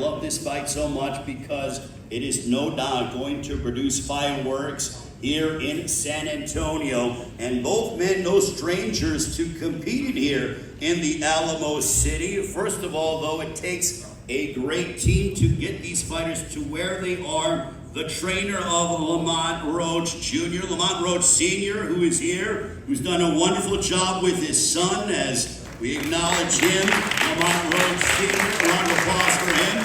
love this fight so much because it is no doubt going to produce fireworks here in San Antonio. And both men, no strangers to competing here in the Alamo City. First of all, though, it takes a great team to get these fighters to where they are. The trainer of Lamont Roach Jr., Lamont Roach Sr., who is here, who's done a wonderful job with his son as we acknowledge him. Lamont Roach Sr., a round of applause for him.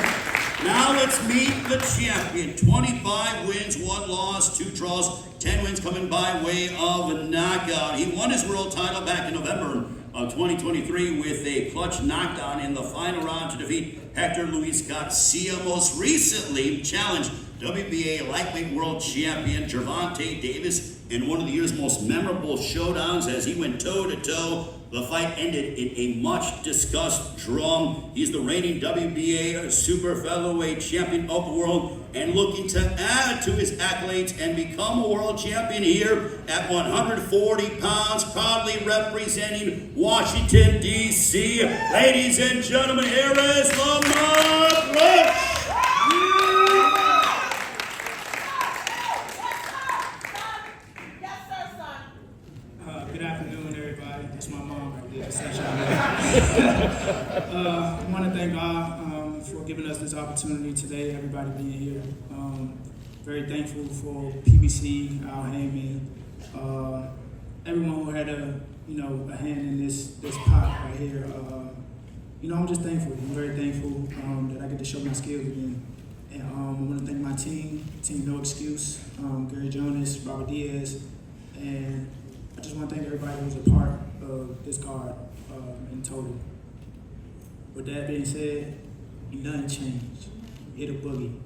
Now let's meet the champion. 25 wins, 1 loss, 2 draws, 10 wins coming by way of a knockout. He won his world title back in November of 2023 with a clutch knockdown in the final round to defeat Hector Luis Garcia. Most recently challenged WBA lightweight world champion Gervonta Davis in one of the year's most memorable showdowns as he went toe-to-toe. The fight ended in a much-discussed draw. He's the reigning WBA super featherweight champion of the world and looking to add to his accolades and become a world champion here at 140 pounds, proudly representing Washington, D.C. Ladies and gentlemen, here is Lamont Roach. Good afternoon, everybody. That's my mom right there. I want to thank God for giving us this opportunity today, everybody being here. Very thankful for PBC, Al Heyman, everyone who had a hand in this pot right here. I'm just thankful. I'm very thankful that I get to show my skills again. And I want to thank my team No Excuse, Gary Jonas, Robert Diaz, and I just want to thank everybody who was a part of this card in total. With that being said, nothing changed. Hit a boogie.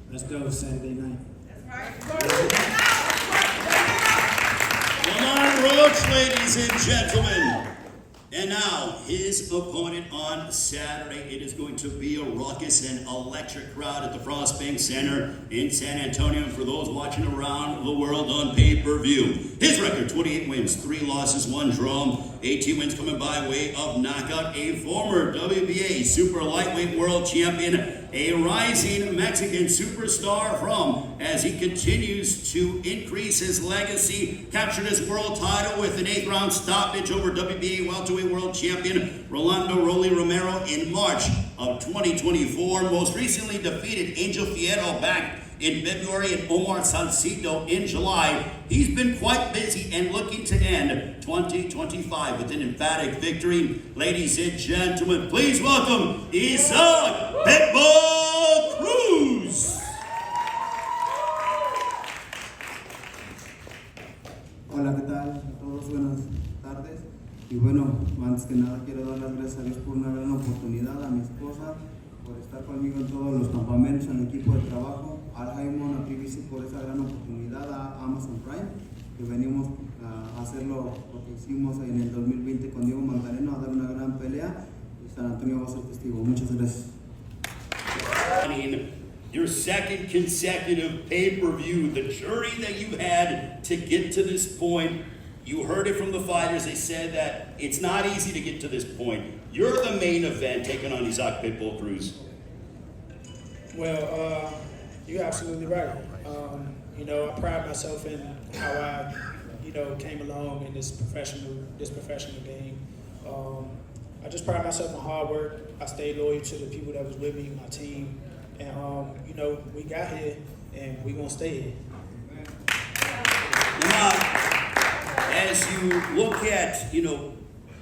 Let's go Saturday night. Lamont Roach, ladies and gentlemen. And now, his opponent on Saturday. It is going to be a raucous and electric crowd at the Frost Bank Center in San Antonio. And for those watching around the world on pay-per-view, his record, 28 wins, 3 losses, 1 draw, 18 wins coming by way of knockout. A former WBA super lightweight world champion, a rising Mexican superstar from as he continues to increase his legacy, captured his world title with an 8th round stoppage over WBA welterweight world champion Rolando Rolly Romero in March of 2024. Most recently defeated Angel Fierro back in February and Omar Salcido in July. He's been quite busy and looking to end 2025 with an emphatic victory. Ladies and gentlemen, please welcome Isaac Pitbull Cruz. Hola, ¿qué tal? A todos buenas tardes. Y bueno, antes que nada quiero dar las gracias a Dios por una gran oportunidad, a mi esposa por estar conmigo en todos los campamentos, en el equipo de trabajo, al Heyman, a PBC por esa gran oportunidad, a Amazon Prime, que venimos a hacerlo lo que hicimos en el 2020 con Diego Magdaleno, a dar una gran pelea, y San Antonio va a ser testigo. Muchas gracias. Your second consecutive pay-per-view, the journey that you had to get to this point, you heard it from the fighters. They said that it's not easy to get to this point. You're the main event taking on Isaac Pitbull Cruz. Well, you're absolutely right. I pride myself in how I, came along in this professional game. I just pride myself on hard work. I stayed loyal to the people that was with me, my team, and we got here, and we gonna stay here. Now, as you look at,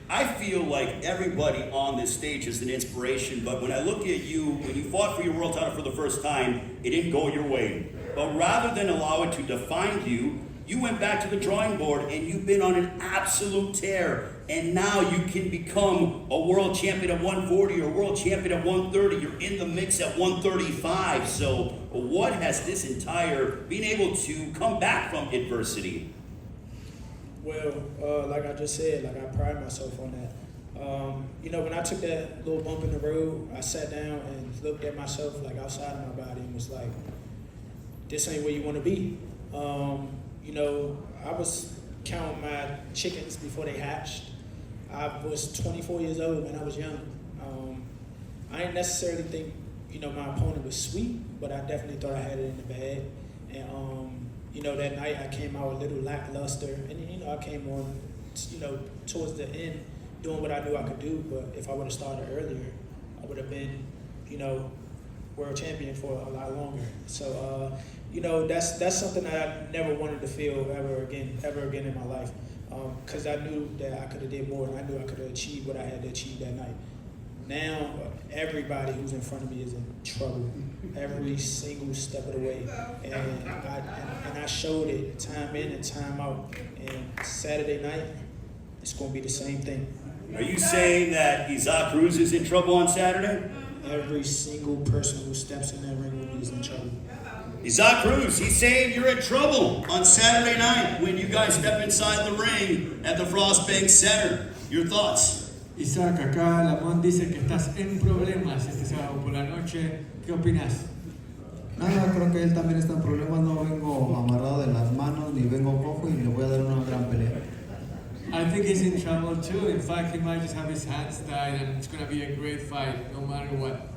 I feel like everybody on this stage is an inspiration, but when I look at you, when you fought for your world title for the first time, it didn't go your way. But rather than allow it to define you, you went back to the drawing board and you've been on an absolute tear. And now you can become a world champion at 140 or world champion at 130. You're in the mix at 135. So what has this entire, being able to come back from adversity? Well, like I just said, I pride myself on that. When I took that little bump in the road, I sat down and looked at myself outside of my body and was like, this ain't where you want to be. I was counting my chickens before they hatched. I was 24 years old when I was young. I didn't necessarily think, my opponent was sweet, but I definitely thought I had it in the bag. And that night I came out a little lackluster, and I came on, towards the end doing what I knew I could do. But if I would have started earlier, I would have been, world champion for a lot longer. So that's something that I never wanted to feel ever again in my life. Because I knew that I could have did more, and I knew I could have achieved what I had to achieve that night. Now, everybody who's in front of me is in trouble, every single step of the way. And I showed it time in and time out. And Saturday night, it's going to be the same thing. Are you saying that Isaac Cruz is in trouble on Saturday? Every single person who steps in that ring is in trouble. Isaac Cruz, he's saying you're in trouble on Saturday night when you guys step inside the ring at the Frost Bank Center. Your thoughts? Isaac, acá Lamont dice que estás en problemas este sábado por la noche. ¿Qué opinas? Nada, creo que él también está en problemas. No vengo amarrado de las manos ni vengo cojo y le voy a dar una gran pelea. I think he's in trouble too. In fact, he might just have his hands tied, and it's going to be a great fight, no matter what.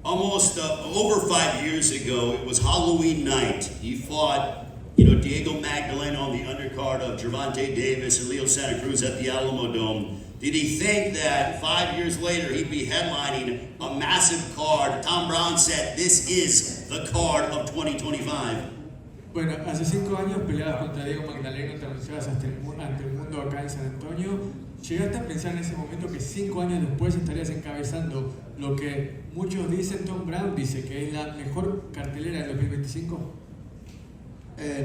Almost over 5 years ago, it was Halloween night. He fought, Diego Magdalene on the undercard of Gervonta Davis and Leo Santa Cruz at the Alamo Dome. Did he think that 5 years later he'd be headlining a massive card? Tom Brown said, this is the card of 2025. Bueno, hace 5 años peleabas contra Diego Magdaleno, te anunciabas ante el mundo acá en San Antonio. ¿Llegaste a pensar en ese momento que 5 años después estarías encabezando lo que muchos dicen, Tom Brown dice, que es la mejor cartelera del 2025?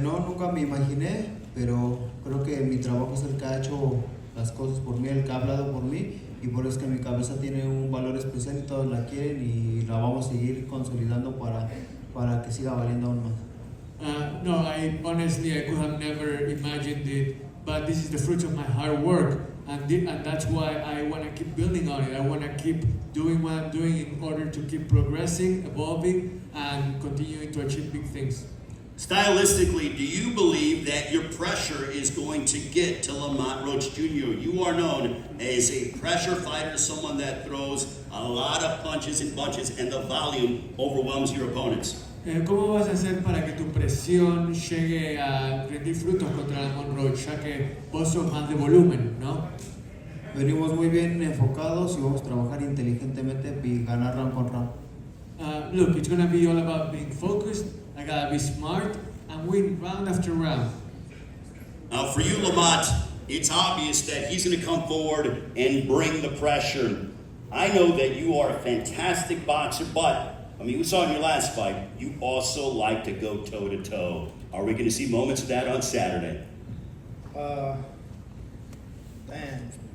No, nunca me imaginé, pero creo que mi trabajo es el que ha hecho las cosas por mí, el que ha hablado por mí, y por eso es que mi cabeza tiene un valor especial y todos la quieren y la vamos a seguir consolidando para que siga valiendo aún más. No, I honestly could have never imagined it, but this is the fruit of my hard work, and that's why I want to keep building on it. I want to keep doing what I'm doing in order to keep progressing, evolving, and continuing to achieve big things. Stylistically, do you believe that your pressure is going to get to Lamont Roach Jr.? You are known as a pressure fighter, someone that throws a lot of punches and bunches, and the volume overwhelms your opponents. ¿Cómo vas a hacer para que tu presión llegue a rendir frutos contra Lamont Roach, ya que vos sos más de volumen, ¿no? Venimos muy bien enfocados y vamos a trabajar inteligentemente y ganar round con round. Look, it's going to be all about being focused. I got to be smart and win round after round. Now, for you, Lamont, it's obvious that he's going to come forward and bring the pressure. I know that you are a fantastic boxer, but we saw in your last fight, you also like to go toe-to-toe. Are we going to see moments of that on Saturday?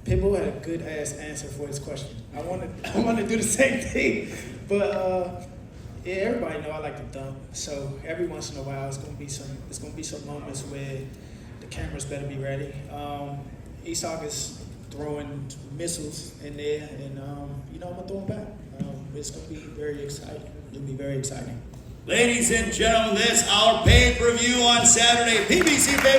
Pitbull had a good ass answer for his question. I want to do the same thing, but everybody know I like to dunk. So every once in a while, it's gonna be some moments where the cameras better be ready. Isaac is throwing missiles in there, and I'm gonna throw them back. It's gonna be very exciting. It'll be very exciting. Ladies and gentlemen, this our pay-per-view on Saturday. PBC pay